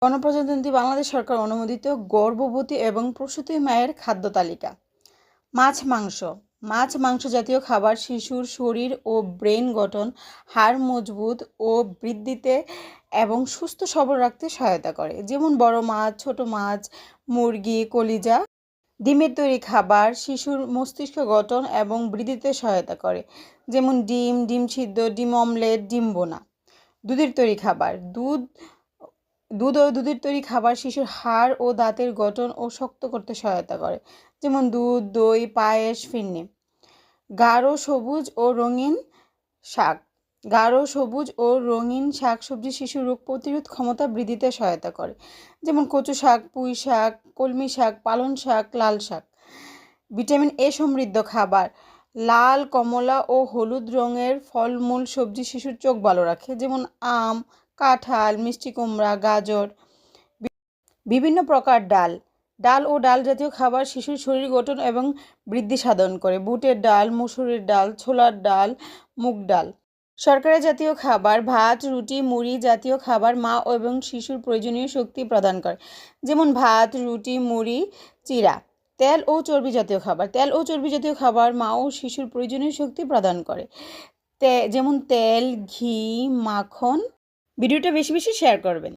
গণপ্রজাতন্ত্রী বাংলাদেশ সরকার অনুমোদিত গর্ভবতী এবং প্রসূতি মায়ের খাদ্য তালিকা। মাছ মাংস। মাছ মাংস জাতীয় খাবার শিশুর শরীর ও ব্রেন গঠন, হাড় মজবুত ও বৃদ্ধিতে এবং সুস্থ সবল রাখতে সহায়তা করে। যেমন বড় মাছ, ছোট মাছ, মুরগি, কলিজা। ডিমের তৈরি খাবার শিশুর মস্তিষ্ক গঠন এবং বৃদ্ধিতে সহায়তা করে। যেমন ডিম, ডিম সিদ্ধ, ডিম অমলেট, ডিম বোনা। দুধের তৈরি খাবার দুধ ও দুধের তৈরি খাবার শিশুর হাড় ও দাঁতের গঠন ও শক্ত করতে সহায়তা করে। যেমন দুধ, দই, পায়েস, ফিরনি। গাঢ় সবুজ ও রঙিন শাক। গাঢ় সবুজ ও রঙিন শাকসবজি শিশুর রোগ প্রতিরোধ ক্ষমতা বৃদ্ধিতে সহায়তা করে। যেমন কচু শাক, পুঁই শাক, কলমি শাক, পালং শাক, লাল শাক। ভিটামিন এ সমৃদ্ধ খাবার লাল, কমলা ও হলুদ রঙের ফলমূল, সবজি শিশুর চোখ ভালো রাখে। যেমন আম, কাঁঠাল, মিষ্টি কুমড়া, গাজর। বিভিন্ন প্রকার ডাল। ডাল ও ডাল জাতীয় খাবার শিশুর শরীর গঠন এবং বৃদ্ধি সাধন করে। বুটের ডাল, মসুরের ডাল, ছোলার ডাল, মুগ ডাল। শর্করা জাতীয় খাবার ভাত, রুটি, মুড়ি জাতীয় খাবার মা এবং শিশুর প্রয়োজনীয় শক্তি প্রদান করে। যেমন ভাত, রুটি, মুড়ি, চিড়া। তেল ও চর্বি জাতীয় খাবার। তেল ও চর্বি জাতীয় খাবার মা ও শিশুর প্রয়োজনীয় শক্তি প্রদান করে। যেমন তেল, ঘি, মাখন। ভিডিওটা বেশি বেশি শেয়ার করবেন।